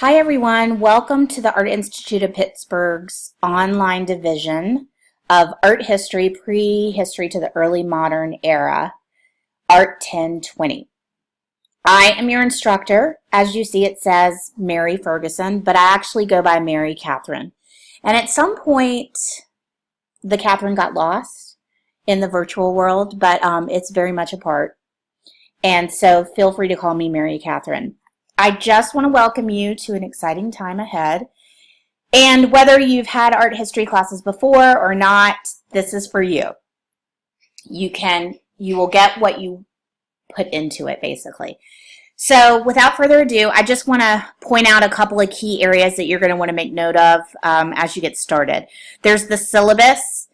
Hi everyone, welcome to the Art Institute of Pittsburgh's online division of art history, prehistory to the early modern era, ART1020. I am your instructor. As you see, it says Mary Ferguson, but I actually go by Mary Catherine. And at some point, the Catherine got lost in the virtual world, but it's very much a part. And so feel free to call me Mary Catherine. I just want to welcome you to an exciting time ahead. And whether you've had art history classes before or not, this is for you. You will get what you put into it, basically. So without further ado, I just want to point out a couple of key areas that you're going to want to make note of as you get started. There's the syllabus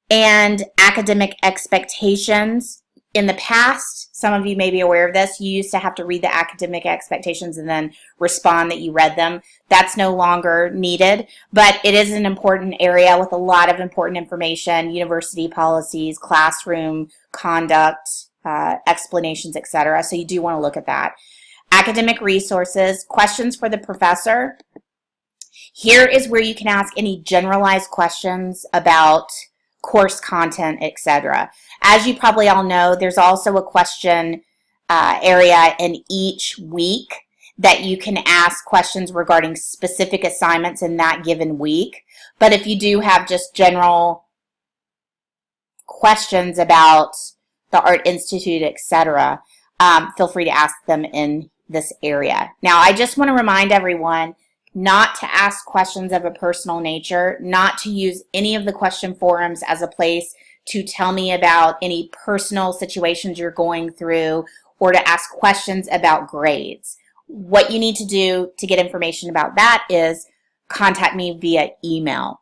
and academic expectations. In the past, some of you may be aware of this, you used to have to read the academic expectations and then respond that you read them. That's no longer needed, but it is an important area with a lot of important information, university policies, classroom conduct, explanations, etc. So you do want to look at that. Academic resources, questions for the professor. Here is where you can ask any generalized questions about course content, etc. As you probably all know, there's also a question area in each week that you can ask questions regarding specific assignments in that given week. But if you do have just general questions about the Art Institute, etc., feel free to ask them in this area. Now, I just want to remind everyone not to ask questions of a personal nature, not to use any of the question forums as a place to tell me about any personal situations you're going through or to ask questions about grades. What you need to do to get information about that is contact me via email.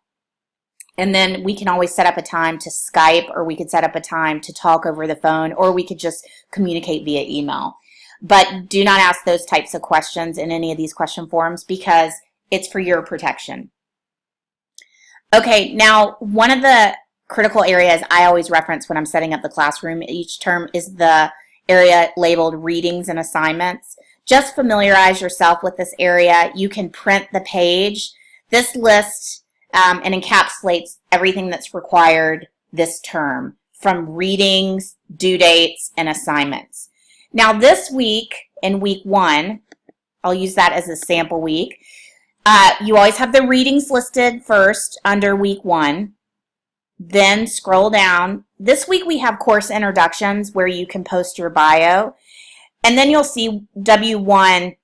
And then we can always set up a time to Skype, or we could set up a time to talk over the phone, or we could just communicate via email. But do not ask those types of questions in any of these question forums because it's for your protection. Okay, now one of the critical areas I always reference when I'm setting up the classroom each term is the area labeled readings and assignments. Just familiarize yourself with this area. You can print the page. This lists and encapsulates everything that's required this term, from readings, due dates, and assignments. Now this week, in week 1, I'll use that as a sample week. You always have the readings listed first under week 1. Then scroll down. This week we have course introductions where you can post your bio. And then you'll see W1,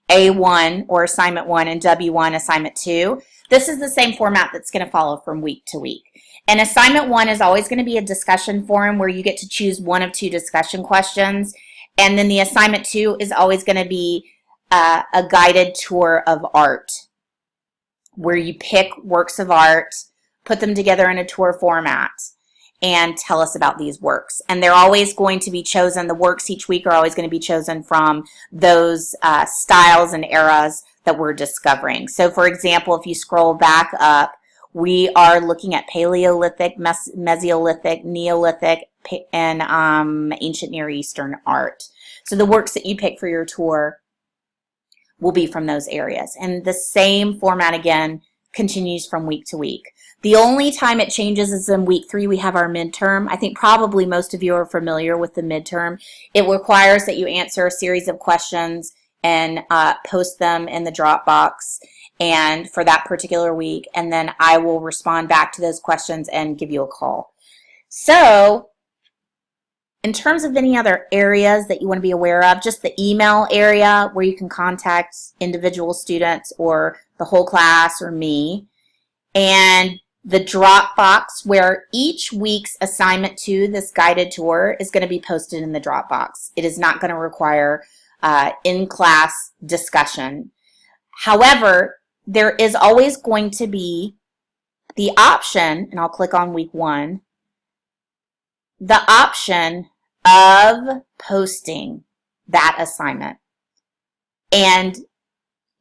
A1, or assignment 1, and W1, assignment 2. This is the same format that's going to follow from week to week. And assignment 1 is always going to be a discussion forum where you get to choose one of 2 discussion questions. And then the assignment 2 is always going to be a guided tour of art, where you pick works of art, put them together in a tour format, and tell us about these works. And they're always going to be chosen, the works each week are always going to be chosen from those styles and eras that we're discovering. So for example, if you scroll back up, we are looking at Paleolithic, Mesolithic, Neolithic, and Ancient Near Eastern art. So the works that you pick for your tour will be from those areas. And the same format again continues from week to week. The only time it changes is in week 3. We have our midterm. I think probably most of you are familiar with the midterm. It requires that you answer a series of questions and post them in the Dropbox and for that particular week, and then I will respond back to those questions and give you a call. So in terms of any other areas that you want to be aware of, just the email area where you can contact individual students or the whole class or me, and the Dropbox where each week's assignment 2, this guided tour, is going to be posted in the Dropbox. It is not going to require in-class discussion. However, there is always going to be the option, and I'll click on week 1, the option of posting that assignment. And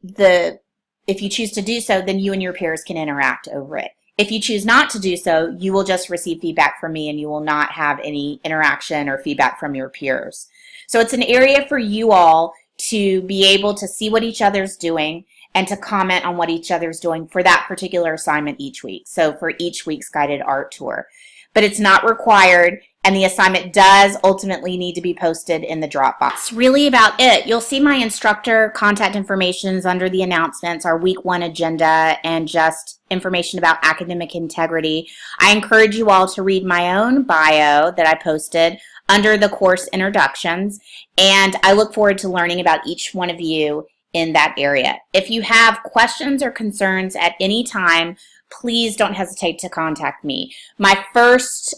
if you choose to do so, then you and your peers can interact over it. If you choose not to do so, you will just receive feedback from me and you will not have any interaction or feedback from your peers. So it's an area for you all to be able to see what each other's doing and to comment on what each other's doing for that particular assignment each week. So for each week's guided art tour. But it's not required, and the assignment does ultimately need to be posted in the Dropbox. That's really about it. You'll see my instructor contact information under the announcements, our week 1 agenda, and just information about academic integrity. I encourage you all to read my own bio that I posted under the course introductions, and I look forward to learning about each one of you in that area. If you have questions or concerns at any time, please don't hesitate to contact me. My first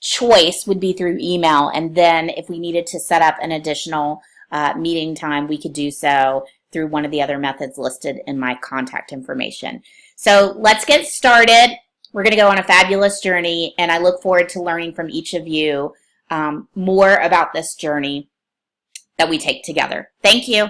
choice would be through email, and then if we needed to set up an additional meeting time, we could do so through one of the other methods listed in my contact information. So let's get started. We're going to go on a fabulous journey, and I look forward to learning from each of you more about this journey that we take together. Thank you.